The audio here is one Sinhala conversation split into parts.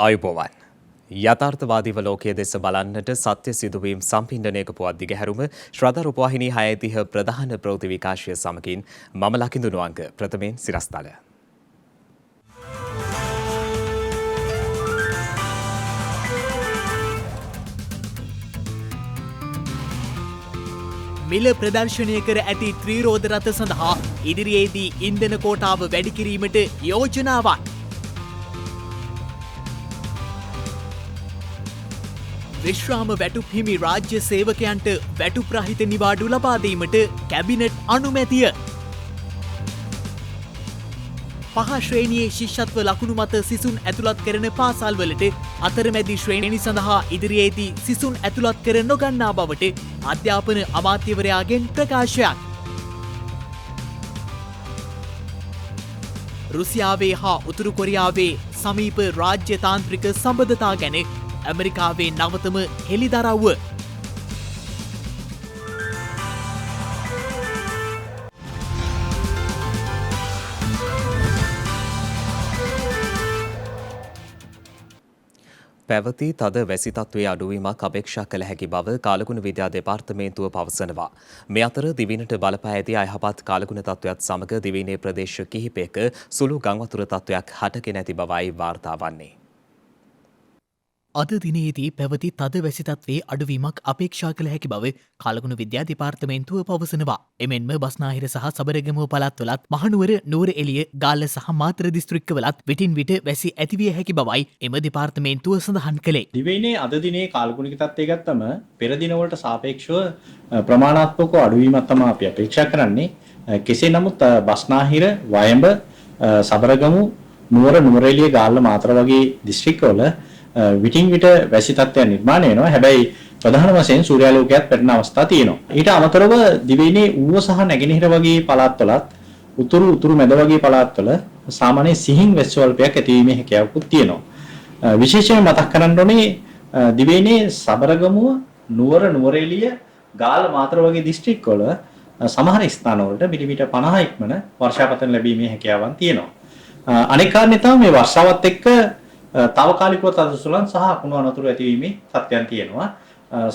ආයුබෝවන්. යථාර්ථවාදීව ලෝකයේ දෙස බලන්නට සත්‍ය සිදුවීම් සම්පින්ඩනයක පුවත් දිගහැරුම ශ්‍රද්ධා රූපවාහිනී 6 ප්‍රධාන ප්‍රවෘත්ති විකාශය සමගින් මම ලකිඳු නුවංග ප්‍රථමයෙන් සිරස්තල. මිල ප්‍රදර්ශනය කර ඇති ත්‍රිරෝද රථ සඳහා ඉදිරියේදී ඉන්ධන කෝටාව වැඩි කිරීමට යෝජනාවක්. විශ්‍රාම වැටුප් හිමි රාජ්‍ය සේවකයන්ට වැටුප් රහිත නිවාඩු ලබා දීමට කැබිනට් අනුමැතිය. පහ ශ්‍රේණියේ ශිෂ්‍යත්ව ලකුණු මත සිසුන් ඇතුළත් කරන පාසල්වලට අතරමැදි ශ්‍රේණි සඳහා ඉදිරියේදී සිසුන් ඇතුළත් කර නොගන්නා බවට අධ්‍යාපන අමාත්‍යවරයාගෙන් ප්‍රකාශයක්. රුසියාවේ හා උතුරු කොරියාවේ සමීප රාජ්‍ය තාන්ත්‍රික සබඳතා ගැන ඇමරිකාවේ නවතම හෙළිදරව්ව. පැවති තද වැසි තත්ත්වයේ අඩුවීමක් අපේක්ෂා කළ හැකි බව කාලගුණ විද්‍යා දෙපාර්තමේන්තුව පවසනවා. මේ අතර දිවයිනට බලපා ඇති අයහපත් කාලගුණ තත්ත්වයක් සමග දිවයිනේ ප්‍රදේශ කිහිපයක සුළු ගංවතුර තත්ත්වයක් හටගෙන ඇති බවයි වාර්තා වන්නේ. අද දිනයේදී පැවති තද වැසි තත්ත්වයේ අඩුවීමක් අපේක්ෂා කළ හැකි බව කාලගුණ විද්‍යා දෙපාර්තමේන්තුව පවසනවා. එමෙන්ම බස්නාහිර සහ සබරගමුව පළාත්වලත් මහනුවර නුවර එළිය ගාල්ල සහ මාතර දිස්ත්‍රික්කවලත් විටින් විට වැසි ඇතිවිය හැකි බවයි එම දෙපාර්තමේන්තුව සඳහන් කළේ. දිවයිනේ අද දිනේ කාලගුණික තත්ත්වය ගත්තම පෙර දිනවලට සාපේක්ෂව ප්‍රමාණාත්මක අඩුවීමක් තමයි අපි අපේක්ෂා කරන්නේ. කෙසේ නමුත් බස්නාහිර වයඹ සබරගමු නුවර නුවර එළිය ගාල්ල මාතර වගේ දිස්ත්‍රික්කවල විටින් විට වැසි තත්ත්වයක් නිර්මාණය වෙනවා. හැබැයි ප්‍රධාන වශයෙන් සූර්යාලෝකයක් පැටෙන අවස්ථා තියෙනවා. ඊට අමතරව දිවයිනේ ඌව සහ නැගෙනහිර වගේ පළාත්වලත් උතුරු මැද වගේ පළාත්වල සාමාන්‍ය සිහින් වැසි ස්වල්පයක් ඇතිවීමේ හැකියාවකුත් තියෙනවා. විශේෂයෙන් මතක් කරන්න ඕනේ දිවයිනේ සබරගමුව නුවර එළිය ගාල්ල මාතර වගේ දිස්ත්‍රික්කවල සමහර ස්ථානවලට මිලිමීටර් 50 ඉක්මන වර්ෂාපතන ලැබීමේ හැකියාවන් තියෙනවා. අනෙක් කාරණේ තමයි මේ වර්ෂාවත් එක්ක తాවකාලිකව තද සුළං සහ අකුණු අනතුරු ඇතිවීමේ තත්ත්වයන් තියෙනවා.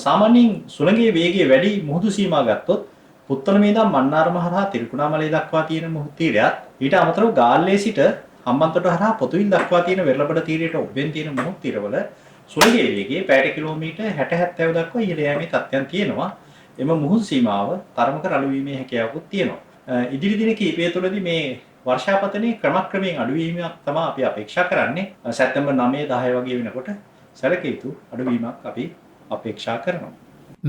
සාමාන්‍යයෙන් සුළඟේ වේගය වැඩි මුහුදු සීමා ගත්තොත් පුත්තලමේ ඉඳන් මන්නාරම හරහා තිරිකුණාමලය දක්වා තියෙන මුහුදු තීරයත් ඊට අමතරව ගාල්ලේ සිට හම්බන්තොට හරහා පොතුවිල් දක්වා තියෙන වෙරළබඩ තීරයට ඔබෙන් තියෙන මුහුදු තීරවල සුළඟේ වේගය පැයට කිලෝමීටර් 60-70 දක්වා ඉහළ යෑමේ තත්ත්වයන් තියෙනවා. එම මුහුදු සීමාව තරමක රළු වීමේ හැකියාවකුත් තියෙනවා. ඉදිරි දින කිහිපය තුළදී මේ වර්ෂාපතනයේ ක්‍රමක්‍රමයෙන් අඩුවීමක් තමයි අපි අපේක්ෂා කරන්නේ. සැප්තැම්බර් 9 10 වගේ වෙනකොට සැලකිය යුතු අඩුවීමක් අපි අපේක්ෂා කරනවා.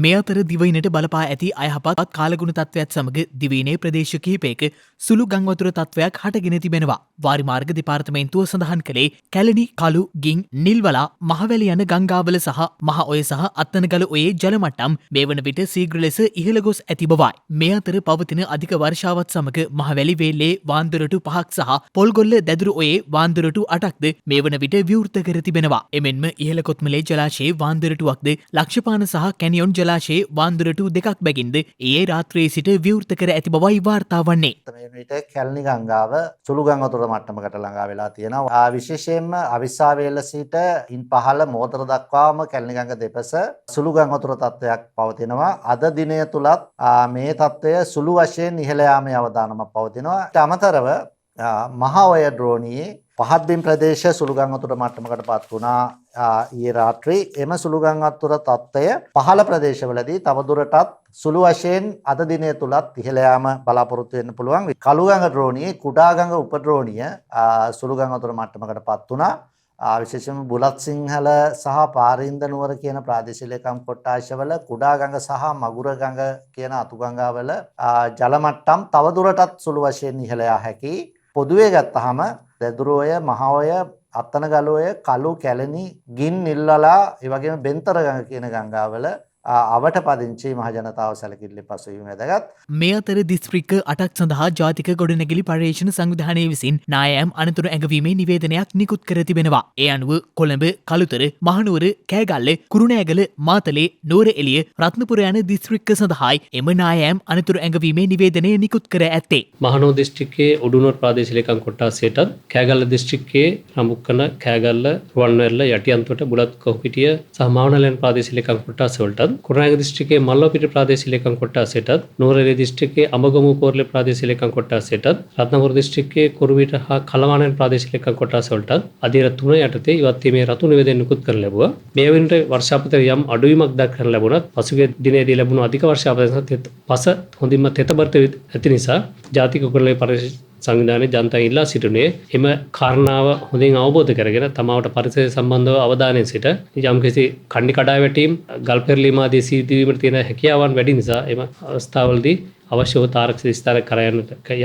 මේ අතර දිවයිනට බලපා ඇති අයහපත් කාලගුණ තත්ත්වයක් සමග දිවයිනේ ප්‍රදේශ කිහිපයක සුළු ගංවතුර තත්ත්වයක් හටගෙන තිබෙනවා. වාරිමාර්ග දෙපාර්තමේන්තුව සඳහන් කළේ කැලණි, කළු, ගින්, නිල්වලා, මහවැලි යන ගංගාවල සහ මහ ඔය සහ අත්තනගල ඔයේ ජල මට්ටම් මේ වන විට ශීඝ්‍ර ලෙස ඉහළ ගොස් ඇති බවයි. මේ අතර පවතින අධික වර්ෂාවත් සමග මහවැලි වේලේ වාන්දොරටු 5ක් සහ පොල්ගොල්ල දැදුරු ඔයේ වාන්දොරටු 8ක්ද මේ වන විට විවෘත කර තිබෙනවා. එමෙන්ම ඉහළ කොත්මලේ ජලාශයේ වාන්දොරටුවක්ද ලක්ෂපාන සහ කැනියොන් ජලාශයේ වාන්දොරටු 2ක් බැගින්ද ඊයේ රාත්‍රියේ සිට විවෘත කර ඇති බවයි වාර්තා වන්නේ. මේ විට කැලණි ගංගාව සුළු ගංගාතුර මට්ටමකට ළඟා වෙලා තියෙනවා. විශේෂයෙන්ම අවිස්සාවේල සිට ඉන් පහළ මෝතර දක්වාම කැලණි ගඟ දෙපස සුළු ගංගාතුර තත්ත්වයක් පවතිනවා. අද දිනය තුලත් මේ තත්ත්වය සුළු වශයෙන් ඉහළ යාමේ අවදානමක් පවතිනවා. ඊට අමතරව මහා ඔය ඩ්‍රෝනියේ පහත් බිම් ප්‍රදේශ සුළු ගංගාතුර මට්ටමකටපත් වුණා ඊයේ රාත්‍රියේ. එම සුළු ගංගාතුර තත්ත්වය පහළ ප්‍රදේශවලදී තවදුරටත් සුළු වශයෙන් අද දිනය තුලත් ඉහළ යාම බලාපොරොත්තු වෙන්න පුළුවන්. කළුගඟ ඩ්‍රෝනියේ කුඩාගඟ උපඩ්‍රෝනිය සුළු ගංගාතුර මට්ටමකටපත් වුණා. විශේෂයෙන්ම බුලත් සිංහල සහ පාරින්ද නුවර කියන ප්‍රාදේශීය ලේකම් කොට්ටාශවල කුඩාගඟ සහ මගුරගඟ කියන අතුගංගාවල ජල මට්ටම් තවදුරටත් සුළු වශයෙන් ඉහළ යා හැකියි. පොදුවේ ගත්තාම දැදුරෝය, මහෝය, අත්තනගලෝය, කළු, කැලණි, ගින්, නිල්වලා, ඒ වගේම බෙන්තර ගඟ කියන ගංගාවල අවට පදිංචි මහජනතාව සැලකිල්ලේ පසුවීම වැදගත්. මේ අතර දිස්ත්‍රික්ක 8ක් සඳහා ජාතික ගොඩනැගිලි පර්යේෂණ සංවිධානය විසින් නායම් අනතුරු ඇඟවීමේ නිවේදනයක් නිකුත් කර තිබෙනවා. ඒ අනුව කොළඹ, කළුතර, මහනුවර, කෑගල්ල, කුරුණෑගල, මාතලේ, නුවරඑළිය, රත්නපුර යන දිස්ත්‍රික්ක සඳහායි එම නායම් අනතුරු ඇඟවීමේ නිවේදනය නිකුත් කර ඇත්තේ. මහනුවර දිස්ත්‍රික්කයේ උඩුනුවර ප්‍රාදේශීය ලේකම් කොට්ටාසයටත්, කෑගල්ල දිස්ත්‍රික්කයේ රඹුක්කන, කෑගල්ල, රුවන්වැල්ල, යටිඅන්තොට, බුලත් කොහුපිටිය සහ මාවනලයන් ප්‍රාදේශීය ලේකම් කොට්ටාස වලටත්, කුරුණෑගල දිස්ත්‍රික්කයේ මල්ලවපිටිය ප්‍රාදේශීය ලේකම් කොට්ටාසයටත්, නුවරඑළිය දිස්ත්‍රික්කයේ අඹගමුව කෝරළේ ප්‍රාදේශීය ලේකම් කොට්ටාසයටත්, රත්නපුර දිස්ත්‍රික්කයේ කුරුවිට හා කලවානයන් ප්‍රාදේශීය ලේකම් කොට්ටාස වලටත් අධීර 3 යටතේ ඉවත් වීමේ රතු නිවේදනය නිකුත් කරන ලැබුවා. මේ වෙනට වර්ෂාපතේ යම් අඩුවීමක් දක්වන්න ලැබුණත් පසුගිය දිනේදී ලැබුණු අධික වර්ෂාපතයෙන් පස හොඳින්ම තෙතබරත ඇති නිසා ජාතික කුරුල්ලේ පරිශ සංවිධානයේ ජනතාව ඉල්ලා සිටිනේ එම කාරණාව හොඳින් අවබෝධ කරගෙන තමාට පරිසරය සම්බන්ධව අවධානයෙන් සිට යම්කිසි කණ්ඩි කඩා වැටීම්, ගල් පෙරලීම් ආදී සිදුවීමට තියෙන හැකියාවන් වැඩි නිසා එම අවස්ථාවලදී අවශ්‍ය වූ තාරක විස්තර කර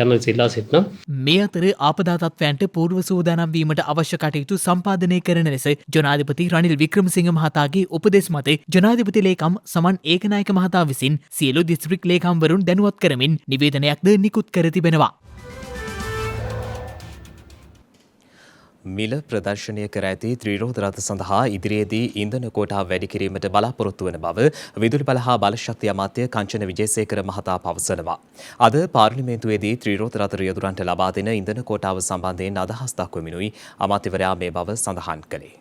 යන්න සිල්ලා සිටිනවා. මේ අතර ආපදා තත්ත්වයන්ට පූර්ව සූදානම් වීමට අවශ්‍ය කටයුතු සම්පාදනය කරන ලෙස ජනාධිපති රනිල් වික්‍රමසිංහ මහතාගේ උපදෙස් මත ජනාධිපති ලේකම් සමන් ඒකනායක මහතා විසින් සියලු දිස්ත්‍රික් ලේකම්වරුන් දැනුවත් කරමින් නිවේදනයක්ද නිකුත් කර තිබෙනවා. මිල ප්‍රදර්ශනය කර ඇති ත්‍රිරෝධ රථ සඳහා ඉදිරියේදී ඉන්ධන කෝටා වැඩි කිරීමට බලාපොරොත්තු වන බව විදුලි බල හා බලශක්ති අමාත්‍ය කංචන විජේසේකර මහතා පවසනවා. අද පාර්ලිමේන්තුවේදී ත්‍රිරෝධ රථ රියදුරන්ට ලබා දෙන ඉන්ධන කෝටාව සම්බන්ධයෙන් අදහස් දක්වමිනුයි අමාත්‍යවරයා මේ බව සඳහන් කළේ.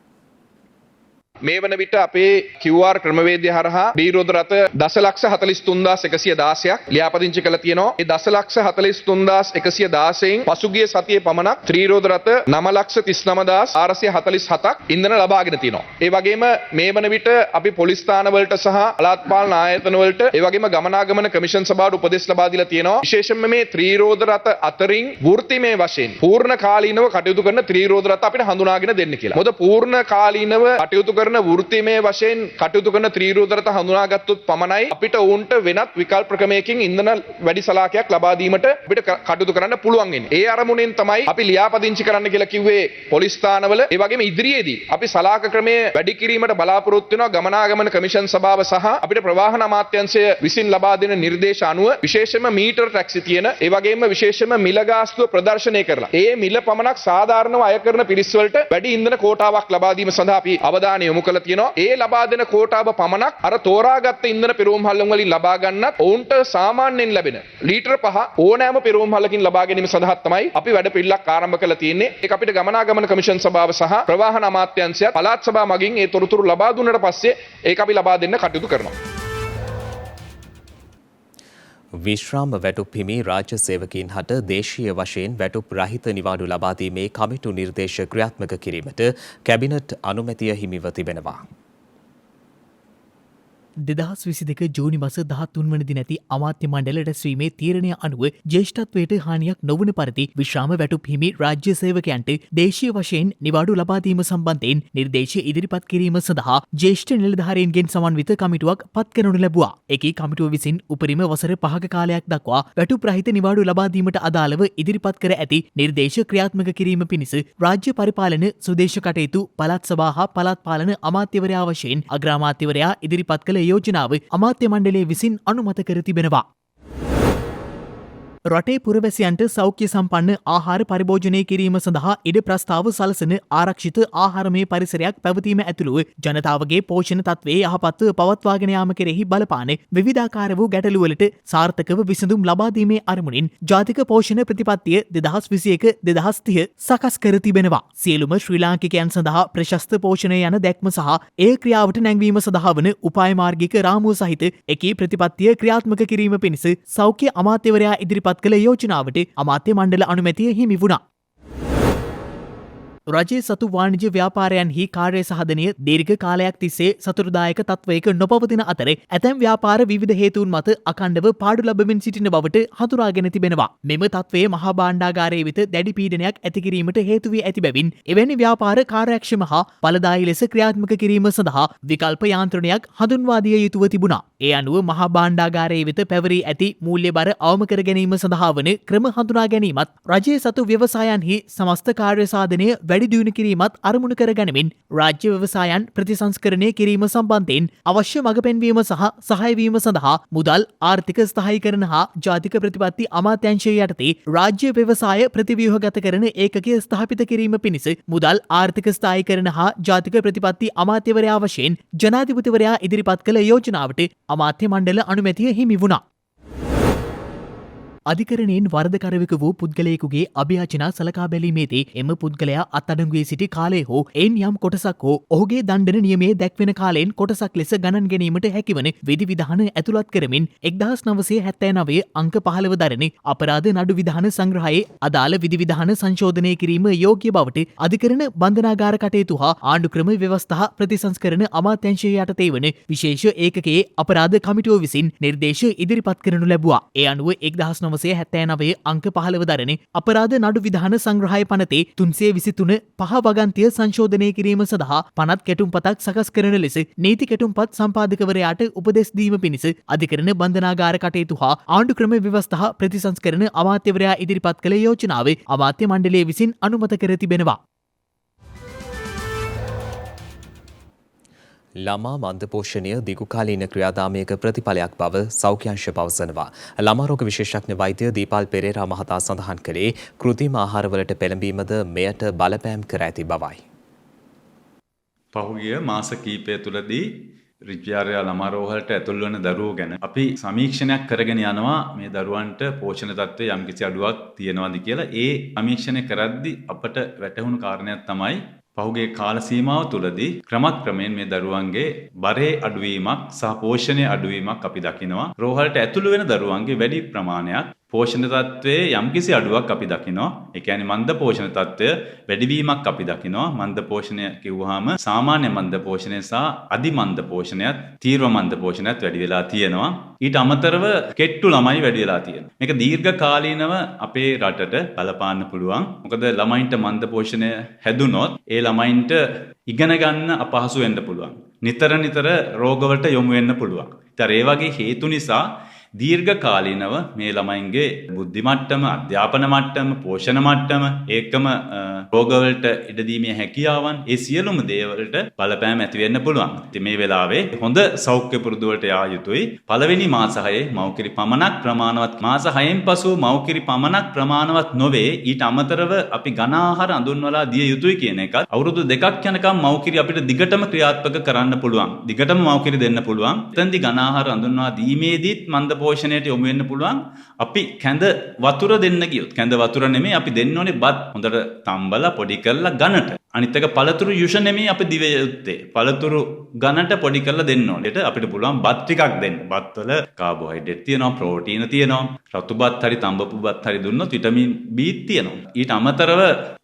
මේ වන විට අපේ QR ක්‍රමවේදය හරහා ත්‍රිරෝධ රථ 10,43,116ක් ලියාපදිංචි කළ තියෙනවා. ඒ 10,43,116න් පසුගිය සතියේ පමණක් ත්‍රිරෝධ රථ 9,39,447ක් ඉන්ධන ලබාගෙන තියෙනවා. ඒ වගේම මේ වන විට අපි පොලිස් ස්ථාන වලට සහ පළාත් පාලන ආයතන වලට ඒ වගේම ගමනාගමන කමිෂන් සභාවට උපදෙස් ලබා දීලා තියෙනවා. විශේෂයෙන්ම මේ ත්‍රිරෝධ රථ අතරින් වෘත්තිමය වශයෙන් පූර්ණ කාලීනව කටයුතු කරන ත්‍රිරෝධ රථ අපිට හඳුනාගෙන දෙන්න කියලා. මොකද පූර්ණ කාලීනව කටයුතු කරන වෘත්තිමය වශයෙන් කටයුතු කරන ත්‍රිරෝධ රථ හඳුනාගත්තොත් පමණයි අපිට ඔවුන්ට වෙනත් විකල්ප ක්‍රමයකින් ඉන්ධන වැඩි සලාකයක් ලබා දීමට අපිට කටයුතු කරන්න පුළුවන් වෙන්නේ. ඒ අරමුණෙන් තමයි අපි ලියාපදිංචි කරන්න කියලා කිව්වේ පොලිස් ස්ථානවල. ඒ වගේම ඉදිරියේදී අපි සලාක ක්‍රමය වැඩි කිරීමට බලාපොරොත්තු වෙනවා. ගමනාගමන කමිෂන් සභාව සහ අපිට ප්‍රවාහන අමාත්‍යාංශය විසින් ලබා දෙන නිර්දේශ අනුව විශේෂයෙන්ම මීටර ටැක්සි තියෙන ඒ වගේම විශේෂයෙන්ම මිල ගාස්තුව ප්‍රදර්ශනය කරලා ඒ මිල පමණක් සාධාරණව අය කරන පිරිස් වලට වැඩි ඉන්ධන කෝටාවක් ලබා දීම සඳහා අපි අවධානය යොමු කළා තියෙනවා. ඒ ලබා දෙන කෝටාව පමණක් අර තෝරාගත්ත ඉන්ධන පෙරෝම් හල්ලන් වලින් ලබා ගන්නත් ඔවුන්ට සාමාන්‍යයෙන් ලැබෙන ලීටර 5 ඕනෑම පෙරෝම් හල්ලකින් ලබා ගැනීම සඳහා තමයි අපි වැඩ පිළිලක් ආරම්භ කළා තියෙන්නේ. ඒක අපිට ගමනාගමන කමිෂන් සභාව සහ ප්‍රවාහන අමාත්‍යාංශයත් පළාත් සභාව මගින් ඒ තොරතුරු ලබා දුන්නාට පස්සේ ඒක අපි ලබා දෙන්න කටයුතු කරනවා. විශ්‍රාම වැටුප් හිමි රාජ්‍ය සේවකීන් හට දේශීය වශයෙන් වැටුප් රහිත නිවාඩු ලබා දීමේ කමිටු නිර්දේශ ක්‍රියාත්මක කිරීමට කැබිනට් අනුමැතිය හිමිව තිබෙනවා. 2022 ජූනි මස 13 වන දින ඇති අමාත්‍ය මණ්ඩල රැස්වීමේ තීරණය අනුව ජ්‍යෙෂ්ඨත්වයට හානියක් නොවන පරිදි විශ්‍රාම වැටුප් හිමි රාජ්‍ය සේවකයන්ට දේශීය වශයෙන් නිවාඩු ලබා දීම සම්බන්ධයෙන් නිර්දේශ ඉදිරිපත් කිරීම සඳහා ජ්‍යෙෂ්ඨ නිලධාරීන්ගෙන් සමන්විත කමිටුවක් පත් කරනු ලැබුවා. එකී කමිටුව විසින් උපරිම වසර 5ක කාලයක් දක්වා වැටුප් රහිත නිවාඩු ලබා දීමට අදාළව ඉදිරිපත් කර ඇති නිර්දේශ ක්‍රියාත්මක කිරීම පිණිස රාජ්‍ය පරිපාලන සුදේශ කටයුතු පළාත් සභා හා පළාත් පාලන අමාත්‍යවරයා වශයෙන් අග්‍රාමාත්‍යවරයා ඉදිරිපත් කළ යෝජනාව අමාත්‍ය මණ්ඩලය විසින් අනුමත කර තිබෙනවා. රටේ පුරවැසියන්ට සෞඛ්‍ය සම්පන්න ආහාර පරිභෝජනය කිරීම සඳහා ඉඩ ප්‍රස්ථාව සලසන ආරක්ෂිත ආහාරමය පරිසරයක් පැවතීම ඇතුළුව ජනතාවගේ පෝෂණ තත්ත්වයේ යහපත්ව පවත්වාගෙන යාම කෙරෙහි බලපාන විවිධාකාර වූ ගැටලුවලට සාර්ථකව විසඳුම් ලබා දීමේ අරමුණින් ජාතික පෝෂණ ප්‍රතිපත්තිය 2021-2030 සකස් කර තිබෙනවා. සියලුම ශ්‍රී ලාංකිකයන් සඳහා ප්‍රශස්ත පෝෂණය යන දැක්ම සහ ඒ ක්‍රියාවට නැංවීම සඳහා වන උපාය මාර්ගික රාමුව සහිත එකී ප්‍රතිපත්තිය ක්‍රියාත්මක කිරීම පිණිස සෞඛ්‍ය අමාත්‍යවරයා ඉදිරිපත් කළ යෝජනාවට අමාත්‍ය මණ්ඩල අනුමැතිය හිමි වුණා. රජයේ සතු වාණිජ්‍ය ව්‍යාපාරයන්හි කාර්ය සහදනය දීර්ඝ කාලයක් තිස්සේ සතුරුදායක තත්වයක නොපවතින අතර ඇතැම් ව්‍යාපාර විවිධ හේතුන් මත අඛණ්ඩව පාඩු ලබමින් සිටින බවට හඳුනාගෙන තිබෙනවා. මෙම තත්වයේ මහා භාණ්ඩාගාරයේ වෙත දැඩි පීඩනයක් ඇති කිරීමට හේතු වී ඇති බැවින් එවැනි ව්‍යාපාර කාර්යක්ෂම හා ඵලදායී ලෙස ක්‍රියාත්මක කිරීම සඳහා විකල්ප යාන්ත්‍රණයක් හඳුන්වා දිය යුතුව තිබුණා. ඒ අනුව මහා භාණ්ඩාගාරයේ වෙත පැවරී ඇති මූල්‍ය බර අවම කර ගැනීම සඳහා වන ක්‍රම හඳුනා ගැනීමත් රජයේ සතු ව්‍යවසායන්හි සමස්ත කාර්ය සාධනය වැඩි දියුණු කිරීමත් අරමුණු කර ගනිමින් රාජ්‍ය ව්‍යවසායන් ප්‍රතිසංස්කරණය කිරීම සම්බන්ධයෙන් අවශ්‍ය මඟ පෙන්වීම සහ සහායවීම සඳහා මුදල් ආර්ථික ස්ථායීකරණ හා ජාතික ප්‍රතිපත්ති අමාත්‍යාංශය යටතේ රාජ්‍ය ව්‍යවසාය ප්‍රතිව්‍යුහගත කරන ඒකකය ස්ථාපිත කිරීම පිණිස මුදල් ආර්ථික ස්ථායීකරණ හා ජාතික ප්‍රතිපත්ති අමාත්‍යවරයා වශයෙන් ජනාධිපතිවරයා ඉදිරිපත් කළ යෝජනාවට අමාත්‍ය මණ්ඩල අනුමැතිය හිමි වුණා. අධිකරණයෙන් වරදකරුවෙකු වූ පුද්ගලයෙකුගේ අභියාචනා සලකා බැලීමේදී එම පුද්ගලයා අත්අඩංගුවේ සිටි කාලය හෝ එයින් යම් කොටසක් හෝ ඔහුගේ දණ්ඩන නියමයේ දැක්වෙන කාලයෙන් කොටසක් ලෙස ගණන් ගැනීමට හැකිවන විධිවිධාන ඇතුළත් කරමින් 1979 අංක 15 දරන අපරාධ නඩු විධාන සංග්‍රහයේ අදාළ විධිවිධාන සංශෝධනය කිරීම යෝග්‍ය බවට අධිකරණ බන්ධනාගාර කටයුතු හා ආණ්ඩුක්‍රම ව්‍යවස්ථා ප්‍රතිසංස්කරණ අමාත්‍යාංශය යටතේ වන විශේෂ ඒකකයේ අපරාධ කමිටුව විසින් නිර්දේශ ඉදිරිපත් කරනු ලැබුවා. ඒ අනුව 1979 අංක 15 දරන අපරාධ නඩු විධාන සංග්‍රහය පනතේ 323 පහ වගන්තිය සංශෝධනය කිරීම සඳහා පනත් කෙටුම්පතක් සකස් කරන ලෙස නීති කෙටුම්පත් සම්පාදකවරයාට උපදෙස් දීම පිණිස අධිකරණ බන්ධනාගාර කටයුතු හා ආණ්ඩුක්‍රම ව්‍යවස්ථා ප්‍රතිසංස්කරණ අමාත්‍යවරයා ඉදිරිපත් කළ යෝජනාව අමාත්‍ය මණ්ඩලය විසින් අනුමත කර තිබෙනවා. ළමා මන්දපෝෂණය දිගුකාලීන ක්‍රියාදාමයක ප්‍රතිඵලයක් බව සෞඛ්‍යංශ පවසනවා. ළමා රෝග විශේෂඥ වෛද්‍ය දීපාල් පෙරේරා මහතා සඳහන් කළේ කෘත්‍රිම ආහාරවලට පෙළඹීමද මෙයට බලපෑම් කර ඇති බවයි. පහුගිය මාස කීපය තුළදී රිජ්‍යාරයා ළමා රෝහලට ඇතුල් වන දරුවෝ ගැන අපි සමීක්ෂණයක් කරගෙන යනවා මේ දරුවන්ට පෝෂණ තත්ත්වයේ යම්කිසි අඩුවක් තියෙනවාද කියලා. ඒ සමීක්ෂණය කරද්දී අපට වැටහුණු කාරණයක් තමයි පහුගිය කාල සීමාව තුළදී ක්‍රමයෙන් මේ දරුවන්ගේ බරේ අඩුවීමක් සහ පෝෂණයේ අඩුවීමක් අපි දකිනවා. රෝහලට ඇතුළු වෙන දරුවන්ගේ වැඩි ප්‍රමාණයක් පෝෂණ තත්ත්වයේ යම්කිසි අඩුවක් අපි දකිනවා. ඒ කියන්නේ මන්ද පෝෂණ තත්ත්වය වැඩිවීමක් අපි දකිනවා. මන්ද පෝෂණය කිව්වහම සාමාන්‍ය මන්ද පෝෂණය සහ අධි මන්ද පෝෂණයත් තීව්‍ර මන්ද පෝෂණයත් වැඩි වෙලා තියෙනවා. ඊට අමතරව කෙට්ටු ළමයි වැඩි වෙලා තියෙනවා. මේක දීර්ඝ කාලීනව අපේ රටට බලපාන්න පුළුවන්. මොකද ළමයින්ට මන්ද පෝෂණය හැදුනොත් ඒ ළමයින්ට ඉගෙන ගන්න අපහසු වෙන්න පුළුවන්. නිතර රෝගවලට යොමු වෙන්න පුළුවන්. ඒතර ඒ වගේ හේතු නිසා දීර්ඝ කාලීනව මේ ළමයින්ගේ බුද්ධි මට්ටම, අධ්‍යාපන මට්ටම, පෝෂණ මට්ටම, ඒකම රෝගවලට ඉඩ දීමේ හැකියාවන්, ඒ සියලුම දේවල්ට බලපෑම් ඇති වෙන්න පුළුවන්. ඉතින් මේ වෙලාවේ හොඳ සෞඛ්‍ය පුරුදු වලට යා යුතුයි. පළවෙනි මාස 6 මව්කිරි පමණක් ප්‍රමාණවත්, මාස 6න් පසු මව්කිරි පමණක් ප්‍රමාණවත් නොවේ. ඊට අමතරව අපි ඝන ආහාර අඳුන්වලා දිය යුතුයි කියන එකත් අවුරුදු 2ක් යනකම් මව්කිරි අපිට දිගටම ක්‍රියාත්මක කරන්න පුළුවන්. දිගටම මව්කිරි දෙන්න පුළුවන්. එතෙන්දී ඝන ආහාර අඳුන්වා දීමේදීත් මන්ද පෝෂණයට යොමු වෙන්න පුළුවන්. අපි කැඳ වතුර දෙන්න ගියොත්, කැඳ වතුර නෙමෙයි අපි දෙන්න ඕනේ බත් හොඳට තම්බලා පොඩි කරලා ගන්නට. අනිත් එක පළතුරු යුෂ නෙමෙයි අපි දිව යුත්තේ. පළතුරු ගන්නට පොඩි කරලා දෙන්න ඕනේ. ඒකට අපිට පුළුවන් බත් ටිකක් දෙන්න. බත් වල කාබෝහයිඩ්‍රේට් තියෙනවා, ප්‍රෝටීන තියෙනවා. රතු බත් හරි තඹපු බත් හරි දුන්නොත් විටමින් B තියෙනවා. ඊට අමතරව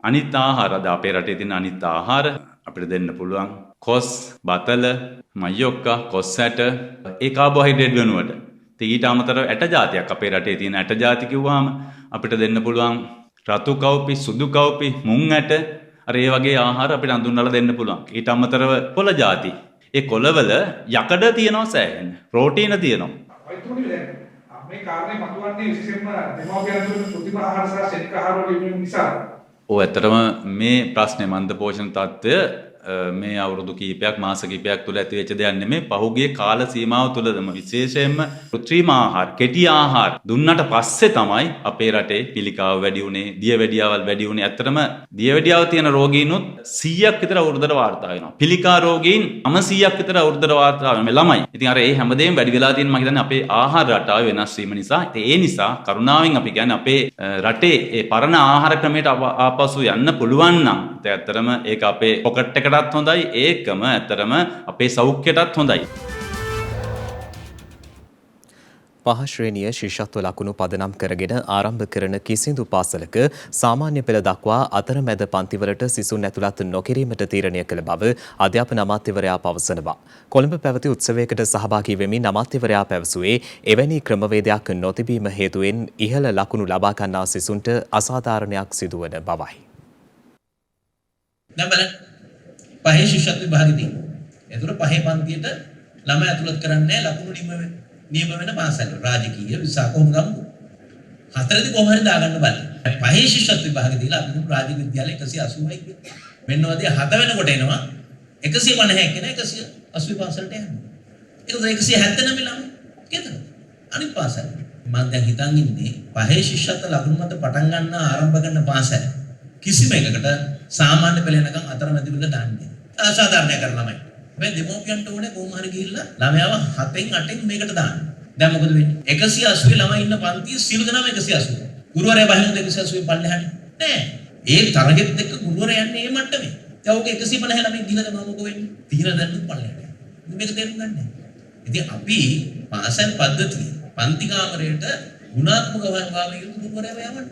අනිත් ආහාර, අද අපේ රටේ තියෙන අනිත් ආහාර අපිට දෙන්න පුළුවන්. කොස්, බතල, මයොක්කා, කොස් ඇට, ඒ කාබෝහයිඩ්‍රේට් වෙනුවට. ඊට අමතරව ඇට ජාතියක් අපේ රටේ තියෙන ඇට ජාති කිව්වහම අපිට දෙන්න පුළුවන් රතු කව්පි, සුදු කව්පි, මුං ඇට, අර ඒ වගේ ආහාර අපිට අඳුන්වලා දෙන්න පුළුවන්. ඊට අමතරව කොළ ජාති. ඒ කොළවල යකඩ තියෙනවා සෑහෙන. ප්‍රෝටීන තියෙනවා. මේ කාරණේ මතුවන්නේ විශේෂයෙන්ම දෙමව්පියන් තුළ කෘත්‍රිම ආහාර සහ ශනික ආහාර වලින් නිසා. ඇත්තටම මේ ප්‍රශ්නේ මන්ද පෝෂණ තත්ත්වය මේ අවුරුදු කීපයක්, මාස කීපයක් තුළ ඇති වෙච්ච දෙයක් නෙමෙයි. පහුගිය කාල සීමාව තුළදම විශේෂයෙන්ම කෘත්‍රිම ආහාර, කෙටි ආහාර දුන්නට පස්සේ තමයි අපේ රටේ පිළිකාව වැඩි වුණේ, දියවැඩියාවල් වැඩි වුණේ. ඇත්තටම දියවැඩියාව තියෙන රෝගීනුත් 100ක් විතර අවුරුද්දට වාර්තා වෙනවා. පිළිකා රෝගීන් 900ක් විතර අවුරුද්දට වාර්තා වෙනවා ළමයි. ඉතින් අර ඒ හැමදේම වැඩි වෙලා තියෙන මම හිතන්නේ අපේ ආහාර රටාව වෙනස් වීම නිසා. ඒ නිසා කරුණාවෙන් අපි කියන්නේ අපේ රටේ ඒ පරණ ආහාර ක්‍රමයට ආපසු යන්න පුළුවන් නම් ඇත්තටම ඒක අපේ පොකට් එකට හොඳයි, ඒකම ඇත්තටම අපේ සෞඛ්‍යයටත් හොඳයි. පහ ශ්‍රේණිය ශිෂ්‍යත්ව ලකුණු පදනම් කරගෙන ආරම්භ කරන කිසිදු පාසලක සාමාන්‍ය පෙළ දක්වා අතරමැද පන්තිවලට සිසුන් ඇතුළත් නොකිරීමට තීරණය කළ බව අධ්‍යාපන අමාත්‍යවරයා පවසනවා. කොළඹ පැවති උත්සවයකට සහභාගී වෙමින් අමාත්‍යවරයා පැවසුවේ එවැනි ක්‍රමවේදයක් නොතිබීම හේතුවෙන් ඉහළ ලකුණු ලබා ගන්නා සිසුන්ට අසාධාරණයක් සිදුවන බවයි. පහේ ශිෂ්‍යත්ව විභාගෙදී. එතකොට පහේ පන්තියට ළමයි ඇතුළත් කරන්නේ ලකුණු නියම වෙන පාසල්. රාජකීය විසාක කොහොමද? හතරදී කොහොම හරි දාගන්න බලන්න. පහේ ශිෂ්‍යත්ව විභාගෙ දීලා අපි රාජ්‍ය විද්‍යාලය 180යි කිව්වා. මෙන්න ඔය 7 වෙනකොට එනවා 150 කෙනා 180 පාසලට යනවා. ඒක 179 ළමයි. කේතන? අනිත් පාසල. මම දැන් හිතන් ඉන්නේ පහේ ශිෂ්‍යත්ව ලකුණු මත පටන් ගන්න ආරම්භ කරන පාසල. කිසිම එකකට සාමාන්‍ය පෙළ යනකම් අතරමැදි විල දාන්නේ. අසාධාරණයක් කරන ළමයි. මේ දෙමෝපියන්ට ඕනේ කොහොම හරි ගිහිල්ලා ළමයාව 7න් 8න් මේකට දාන්න. දැන් මොකද වෙන්නේ? 180 ළමයි ඉන්න පන්තිය සියලු දෙනාම 180. ගුරුවරයා බහින්න 180 පල්ලෙහාට. නෑ. ඒ තරගෙත් එක්ක ගුරුවරයා යන්නේ මේ මට්ටමේ. දැන් ඔක 150 ළමයි දීලා තමයි මොකෝ වෙන්නේ? තීර දැන්නු පල්ලෙහාට. මේක තේරුම් ගන්න. ඉතින් අපි පාසල් පද්ධතිය පන්ති කාමරයට ගුණාත්මක වංගාවේ යුතු ගුරුවරයා යවන්න.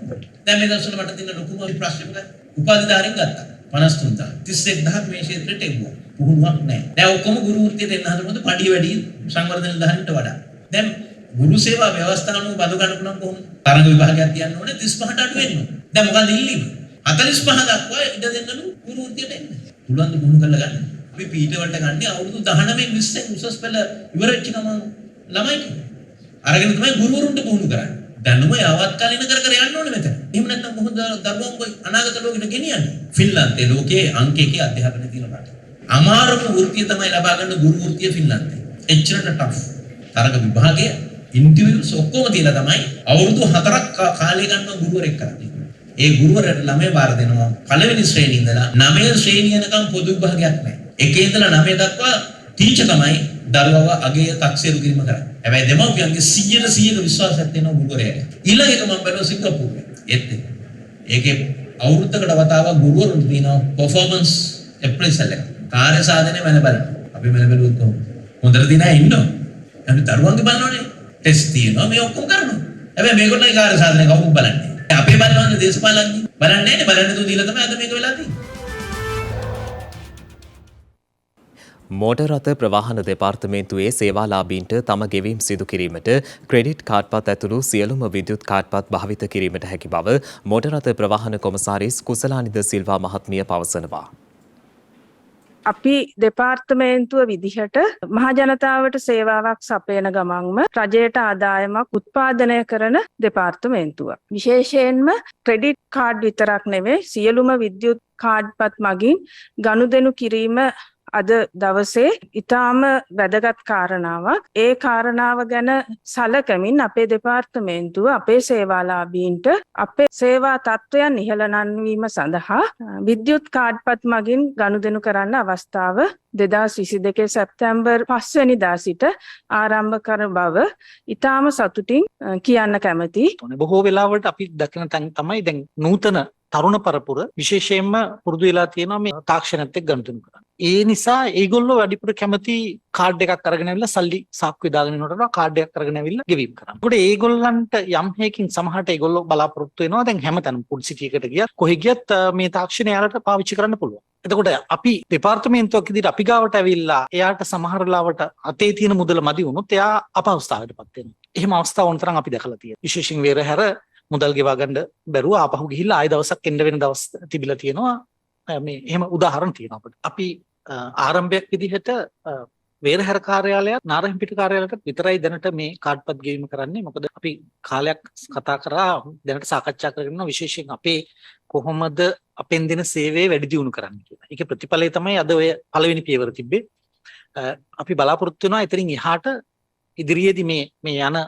දැන් මේ දවස්වල මට තියෙන ලොකුම ප්‍රශ්නේ මොකක්ද? උපාධිධාරීන් ගත්තා. 53000 31000 මේ ක්ෂේත්‍රයට එවුවා. පුහුණුවක් නැහැ. දැන් ඔක්කොම ගුරු වෘත්තියට එන්න හදනකොට පඩිය වැඩි සංවර්ධන ධාරීන්ට වඩා. දැන් ගුරු සේවා ව්‍යවස්ථානුව බඳු ගන්න පුළුවන් කොහොමද? තරඟ විභාගයක් තියන්න ඕනේ 35ට අඩු වෙන්න ඕනේ. දැන් මොකද ඉල්ලීම? 45 දක්වා ඉඩ දෙන්නලු ගුරු වෘත්තියට එන්න. පුළුවන් ද පුහුණු කරලා ගන්න. අපි පීඨ වලට ගන්නේ අවුරුදු 19 20 උසස් පෙළ ඉවර වෙච්ච ගමන් ළමයි අරගෙන තමයි ගුරුවරුන්ට පුහුණු කරන්නේ. දැනුම යාවත්කාලින කර කර යන්න ඕනේ මෙතන. එහෙම නැත්නම් කොහොමද දරුවන් කොයි අනාගත ලෝකෙට ගෙනියන්නේ? ෆින්ලන්තේ ලෝකයේ අංක 1 අධ්‍යාපනය තියෙන රට. අමාරුම වෘත්තිය තමයි ලබා ගන්න ගුරු වෘත්තිය ෆින්ලන්තේ. එච්චරට ටෆ්. තරග විභාගය ඉන්ටර්වියුස් ඔක්කොම තියලා තමයි අවුරුදු 4ක් කාලය ගන්න ගුරුවරයෙක් කරන්නේ. ඒ ගුරුවරයාට ළමයි බාර දෙනවා පළවෙනි ශ්‍රේණිය ඉඳලා 9 ශ්‍රේණිය යනකම් පොදු විභාගයක් නැහැ. 1 ඉඳලා 9 දක්වා ටීචර් තමයි දරුවව අගේ තක්සේරු කිරීම කරන්නේ. හැබැයි දෙමව්පියන්ගේ 100% විශ්වාසයක් තියෙනවා ගුරුවරයාට. ඊළඟ එක මම බලනවා සිංගප්පූරුවේ. ඒකේ අවුරුද්දකට වතාවක් ගුරුවරුන්ට තියෙනවා පර්ෆෝමන්ස් ඇප්‍රයිසල් එක. කාර්ය සාධනය වෙන බලන්න. අපි මෙල බැලුවොත් කොහොමද? හොඳට දිනා ඉන්නවා. අපි දරුවන්ගේ බලනෝනේ. ටෙස්ට් තියෙනවා මේ ඔක්කොම කරනවා. හැබැයි මේගොල්ලෝගේ කාර්ය සාධනය කවුරුත් බලන්නේ. අපේ බලනවානේ දේශපාලඥයෝ. බලන්නේ නැහැ නේ. බලන්නේ තු දීලා තමයි අද මේක වෙලා තියෙන්නේ. මෝටර් රථ ප්‍රවාහන දෙපාර්තමේන්තුවේ සේවාලාභීන්ට තම ගෙවීම් සිදු කිරීමට ක්‍රෙඩිට් කාඩ්පත් ඇතුළු සියලුම විද්‍යුත් කාඩ්පත් භාවිත කිරීමට හැකි බව මෝටර් රථ ප්‍රවාහන කොමසාරිස් කුසලානිද සිල්වා මහත්මිය පවසනවා. අපි දෙපාර්තමේන්තුව විදිහට මහජනතාවට සේවාවක් සපයන ගමන්ම රජයට ආදායමක් උත්පාදනය කරන දෙපාර්තමේන්තුව. විශේෂයෙන්ම ක්‍රෙඩිට් කාඩ් විතරක් නෙවෙයි සියලුම විද්‍යුත් කාඩ්පත් මගින් ගනුදෙනු කිරීම අද දවසේ ඊටාම වැදගත් කාරණාවක්. ඒ කාරණාව ගැන සැලකමින් අපේ දෙපාර්තමේන්තුව අපේ සේවාලාභීන්ට අපේ සේවා තත්ත්වයන් ඉහළ නංවීම සඳහා විද්‍යුත් කාඩ්පත් මගින් ගනුදෙනු කරන්න අවස්ථාව 2022 සැප්තැම්බර් 5 වෙනිදා සිට ආරම්භ කර බව ඊටාම සතුටින් කියන්න කැමතියි. බොහෝ වෙලාවට අපි දකින තැන් තමයි දැන් නූතන තරුණ පරපුර විශේෂයෙන්ම පුරුදු වෙලා තියෙනවා මේ තාක්ෂණයත් එක්ක ගනුදෙනු කරන්න. ඒ නිසා ඒගොල්ලෝ වැඩිපුර කැමති කාඩ් එකක් අරගෙන ඇවිල්ලා සල්ලි සාක්කුවේ දාගෙන ඉන්නකොට කාඩ් එකක් අරගෙන ඇවිල්ලා ගෙවීම් කරනවා. ඒකට ඒගොල්ලන්ට යම් හේකින් සමහරට ඒගොල්ලෝ බලාපොරොත්තු වෙනවා දැන් හැමතැනම පුඩ් සිටි එකට ගියත් කොහෙ ගියත් මේ තාක්ෂණය යාලට පාවිච්චි කරන්න පුළුවන්. එතකොට අපි දෙපාර්තමේන්තුවක් විදිහට අපි ගාවට ඇවිල්ලා එයාට සමහර වෙලාවට අතේ තියෙන මුදල මදි වුණොත් එයා අපහසුතාවයටපත් වෙනවා. එහෙම අවස්ථා වුණ තරම් අපි දැකලා තියෙනවා. විශේෂයෙන් වෙරහැර මුදල් ගෙවා ගන්න බැරුව ආපහු ගිහිල්ලා ආය දවසක් එන්න වෙන දවස් තිබිලා තියෙනවා. මේ එහෙම උදාහරණ තියෙනවා අපිට. අපි ආරම්භයක් විදිහට වේරහැර කාර්යාලයත් නාරහිම්පිට කාර්යාලයට විතරයි දැනට මේ කාඩ්පත් ගෙවීම කරන්නේ. මොකද අපි කාලයක් කතා කරා දැනට සාකච්ඡා කරගෙන ඉන්නවා විශේෂයෙන් අපේ කොහොමද අපෙන් දෙන සේවය වැඩි දියුණු කරන්නේ කියලා. ඒකේ ප්‍රතිඵලය තමයි අද ඔය පළවෙනි පියවර තිබ්බේ. අපි බලාපොරොත්තු වෙනවා ඉතින් එහාට ඉදිරියේදී මේ යන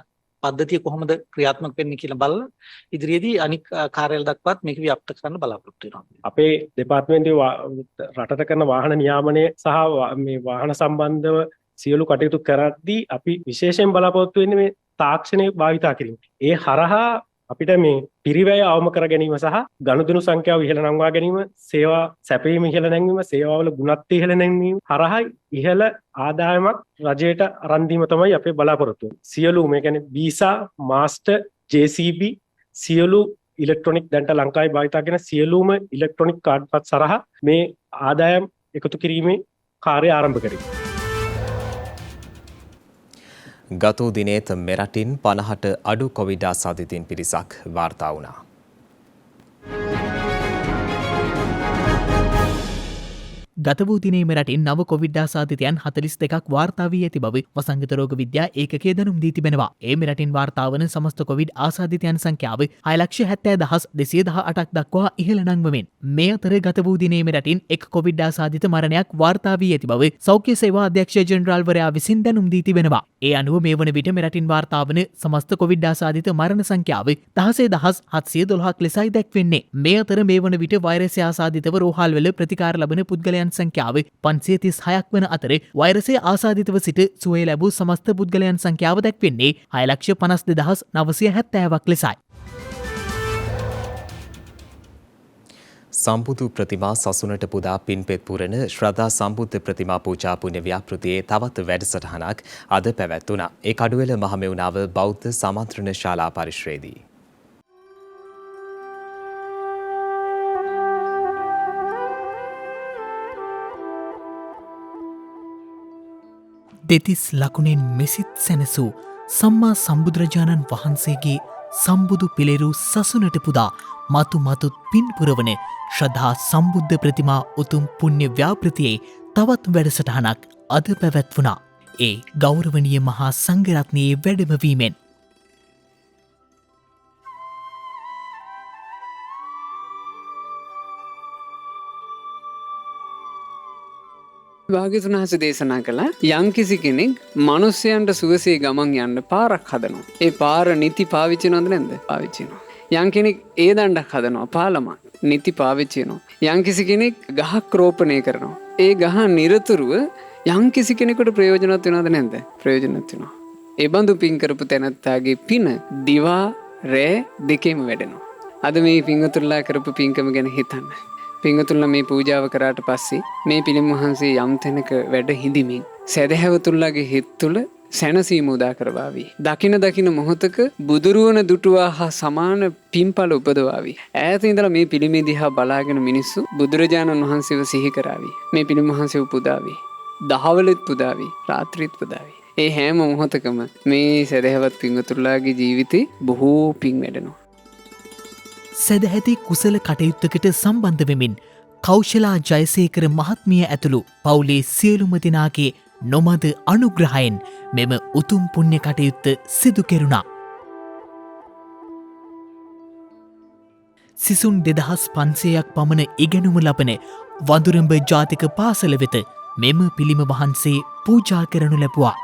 පද්ධතිය කොහොමද ක්‍රියාත්මක වෙන්නේ කියලා බලලා ඉදිරියේදී අනික් කාර්යාල දක්වාත් මේක ව්‍යාප්ත කරන්න බලාපොරොත්තු වෙනවා. අපේ දෙපාර්තමේන්තුවේ රටට කරන වාහන නියාමනය සහ මේ වාහන සම්බන්ධව සියලු කටයුතු කරද්දී අපි විශේෂයෙන් බලාපොරොත්තු වෙන්නේ මේ තාක්ෂණය භාවිතා කිරීම. ඒ හරහා අපිට මේ පිරිවැය අවම කර ගැනීම සහ ගනුදෙනු සංඛ්‍යාව ඉහළ නංවා ගැනීම, සේවා සැපයීම ඉහළ නැංවීම, සේවාවල ගුණත්වය ඉහළ නැංවීම හරහා ඉහළ ආදායමක් රජයට අරන් දීම තමයි අපේ බලාපොරොත්තු වෙන්නේ. සියලු මේ කියන්නේ වීසා, මාස්ටර්, JCB සියලු ඉලෙක්ට්‍රොනික දැන්ට ලංකාවේ භාවිතා කරන සියලුම ඉලෙක්ට්‍රොනික කාඩ්පත් සරහා මේ ආදායම් එකතු කිරීමේ කාර්යය ආරම්භ කරමු. ගත වූ දිනේත් මෙරටින් 50ට අඩු කොවිඩ් ආසාදිතයින් පිරිසක් වාර්තා වුණා. ගත වූ දිනේම රටින් නව කොවිඩ් ආසාදිතයන් 42ක් වාර්තා වී ඇති බව වසංගත රෝග විද්‍යා ඒකකයේ දැනුම් දී තිබෙනවා. ඒ මෙරටින් වාර්තා වන සමස්ත කොවිඩ් ආසාදිතයන් සංඛ්‍යාව 6,70,218ක් දක්වා ඉහළ නංවමින් මේ අතර ගත වූ දිනේම රටින් එක් කොවිඩ් ආසාදිත මරණයක් වාර්තා වී ඇති බව සෞඛ්‍ය සේවා අධ්‍යක්ෂ ජෙනරාල්වරයා විසින් දැනුම් දී තිබෙනවා. ඒ අනුව මේ වන විට මෙරටින් වාර්තා වන සමස්ත කොවිඩ් ආසාදිත මරණ සංඛ්‍යාව 16,712ක් ලෙසයි දැක්වෙන්නේ. මේ අතර මේ වන විට වෛරසය ආසාදිතව රෝහල්වල ප්‍රතිකාර ලබන පුද්ගලයන් සංඛ්‍යාව 536ක් වන අතර වෛරසය ආසාදිතව සිට සුවය ලැබූ සමස්ත පුද්ගලයන් සංඛ්‍යාව දැක්වෙන්නේ 6,52,970ක් ලෙසයි. සම්බුදු ප්‍රතිමා සසුනට පුදා පින්පෙත් පුරන ශ්‍රද්ධා සම්බුද්ධ ප්‍රතිමා පූජා පුණ්‍ය ව්‍යාපෘතියේ තවත් වැඩසටහනක් අද පැවැත්වුණා. ඒ කඩුවෙල මහමෙවුනාව බෞද්ධ සමන්ත්‍රණ ශාලා පරිශ්‍රයේදී. දෙතිස් ලකුණෙන් මෙසිත් සැනසූ සම්මා සම්බුදුරජාණන් වහන්සේගේ සම්බුදු පිළිරු සසුනට පුදා මතු මතුත් පින් පුරවන ශ්‍රද්ධා සම්බුද්ධ ප්‍රතිමා උතුම් පුණ්‍ය ව්‍යාපෘතියේ තවත් වැඩසටහනක් අද පැවැත්වුණා. ඒ ගෞරවනීය මහා සංඝරත්නයේ වැඩමවීමෙන් භාග්‍යවතුන් වහන්සේ දේශනා කළා යම්කිසි කෙනෙක් මිනිස්යන්ට සුවසේ ගමන් යන්න පාරක් හදනවා. ඒ පාර නිති පාවිච්චි කරනවද නැද්ද? පාවිච්චි කරනවා. යම් කෙනෙක් ඒ දණ්ඩක් හදනවා පාලම නිති පාවිච්චි කරනවා. යම්කිසි කෙනෙක් ගහක් රෝපණය කරනවා. ඒ ගහ නිරතුරුව යම්කිසි කෙනෙකුට ප්‍රයෝජනවත් වෙනවද නැද්ද? ප්‍රයෝජනවත් වෙනවා. ඒ බඳු පින් කරපු තැනැත්තාගේ පින දිවා රැ දෙකේම වැඩෙනවා. අද මේ පින්වතුන්ලා කරපු පින්කම ගැන හිතන්න. පින්වතුන්ලා මේ පූජාව කරාට පස්සේ මේ පිළිම වහන්සේ යම් තැනක වැඩ හිඳිමින් සදහැවතුන්ලාගේ හිත තුළ සැනසීම උදා කරවාවි. දකින මොහොතක බුදුරුවන දුටුවා හා සමාන පින්පල උපදවාවි. ඈත ඉඳලා මේ පිළිමේ දිහා බලාගෙන මිනිස්සු බුදුරජාණන් වහන්සේව සිහි කරાવી. මේ පිළිම වහන්සේව පුදාවි. දහවලෙත් පුදාවි. රාත්‍රීත් පුදාවි. ඒ හැම මොහොතකම මේ සදහැවත් පින්වතුන්ලාගේ ජීවිතේ බොහෝ පින් වැඩෙනවා. සැදැහැති කුසල කටයුත්තකට සම්බන්ධ වෙමින් කෞශලා ජයසේකර මහත්මිය ඇතුළු පවුලේ සියලුම දෙනාගේ නොමද අනුග්‍රහයෙන් මෙම උතුම් පුණ්‍ය කටයුත්ත සිදු කෙරුණා. සිසුන් 2500ක් පමණ ඉගෙනුම ලබන වඳුරඹ ජාතික පාසල වෙත මෙම පිළිම වහන්සේ පූජා කරනු ලැබුවා.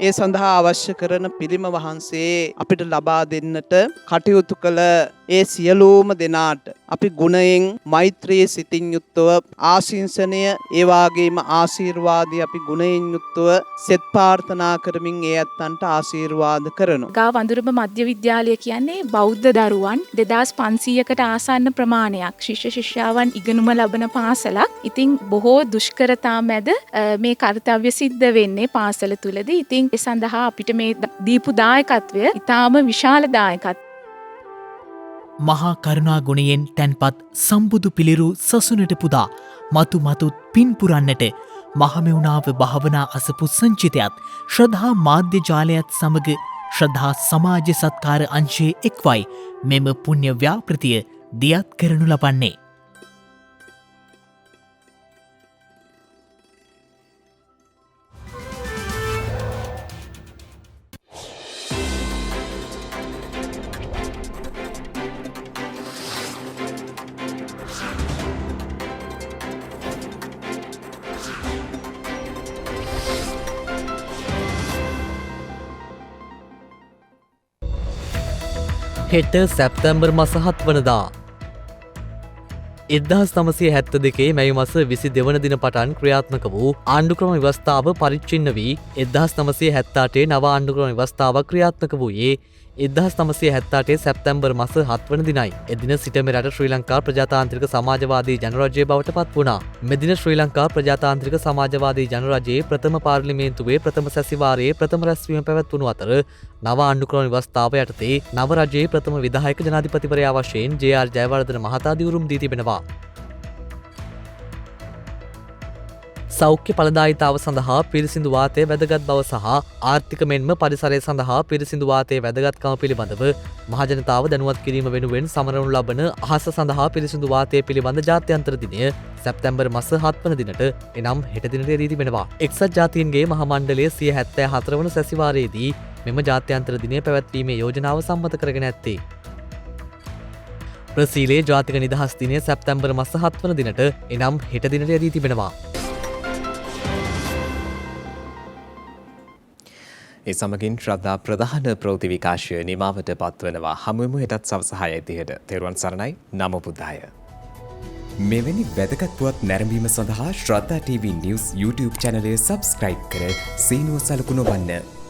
ඒ සඳහා අවශ්‍ය කරන පිළිම වහන්සේ අපිට ලබා දෙන්නට කටයුතු කළ ඒ සියලුම දෙනාට අපි ගුණයෙන් මෛත්‍රී සිතින් යුක්තව ආශිංසනය ඒ වාගේම ආශිර්වාදي අපි ගුණයෙන් යුක්තව සෙත් ප්‍රාර්ථනා කරමින් ඒ අත්තන්ට ආශිර්වාද කරනවා. ගා වඳුරඹ මධ්‍ය විද්‍යාලය කියන්නේ බෞද්ධ දරුවන් 2500කට ආසන්න ප්‍රමාණයක් ශිෂ්‍ය ශිෂ්‍යාවන් ඉගෙනුම ලබන පාසලක්. ඉතින් බොහෝ දුෂ්කරතා මැද මේ කාර්යය සිද්ධ වෙන්නේ පාසල තුලදී. ඉතින් ඒ සඳහා අපිට මේ දීපු දායකත්වය ඊටාම විශාල දායකත්වයක්. මහා කරුණා ගුණයෙන් තැන්පත් සම්බුදු පිළිරු සසුනට පුදා මතු මතුත් පින් පුරන්නට මහමෙවුනාව භාවනා අසපු සංචිතයත් ශ්‍රද්ධා මාධ්‍ය ජාලයත් සමග ශ්‍රද්ධා සමාජ සත්කාර අංශයේ එක්වයි මෙම පුණ්‍ය ව්‍යාපෘතිය දියත් කරනු ලබන්නේ. හෙට සැප්තැම්බර් මස 7 වනදා 1972 මැයි මස 22 වන දින පටන් ක්‍රියාත්මක වූ ආණ්ඩුක්‍රම ව්‍යවස්ථාව පරිච්ඡින්න වී 1978 නව ආණ්ඩුක්‍රම ව්‍යවස්ථාව ක්‍රියාත්මක වූයේ 1978 සැප්තැම්බර් මස 7 වන දිනයි. එදින සිට මෙරට ශ්‍රී ලංකා ප්‍රජාතාන්ත්‍රික සමාජවාදී ජනරජය බවට පත් වුණා. මෙදින ශ්‍රී ලංකා ප්‍රජාතාන්ත්‍රික සමාජවාදී ජනරජයේ ප්‍රථම පාර්ලිමේන්තුවේ ප්‍රථම සැසිවාරයේ ප්‍රථම රැස්වීම පැවැත්වුණු අතර නව ආණ්ඩුක්‍රම ව්‍යවස්ථාව යටතේ නව රජයේ ප්‍රථම විධායක ජනාධිපතිවරයා වශයෙන් ජේ.ආර්. ජයවර්ධන මහතා දිවුරුම් දී තිබෙනවා. සෞඛ්‍ය ඵලදායීතාව සඳහා පිරිසිදු වාතය වැදගත් බව සහ ආර්ථික මෙන්ම පරිසරය සඳහා පිරිසිදු වාතයේ වැදගත්කම පිළිබඳව මහජනතාව දැනුවත් කිරීම වෙනුවෙන් සමරනු ලබන අහස සඳහා පිරිසිදු වාතය පිළිබඳ ජාත්‍යන්තර දිනය සැප්තැම්බර් මස 7 වන දිනට එනම් හෙට දිනට යෙදී තිබෙනවා. එක්සත් ජාතීන්ගේ මහා මණ්ඩලය 174 වන සැසිවාරයේදී මෙම ජාත්‍යන්තර දිනය පැවැත්වීමේ යෝජනාව සම්මත කරගෙන ඇත්තේ. ප්‍රසීලයේ ජාතික නිදහස් දිනය සැප්තැම්බර් මස 7 වන දිනට එනම් හෙට දිනට යෙදී තිබෙනවා. ඒ සමගින් ශ්‍රද්ධා ප්‍රධාන ප්‍රවෘත්ති විකාශය නිමාවට පත්වනවා. හමුවෙමු හෙටත් සවස 6:30ට. තෙරුවන් සරණයි. නමෝ බුද්ධාය. මෙවැනි වැදගත් පුවත් නැරඹීම සඳහා ශ්‍රද්ධා TV News YouTube channel එක subscribe කර සීනුව සලකුණු වන්න.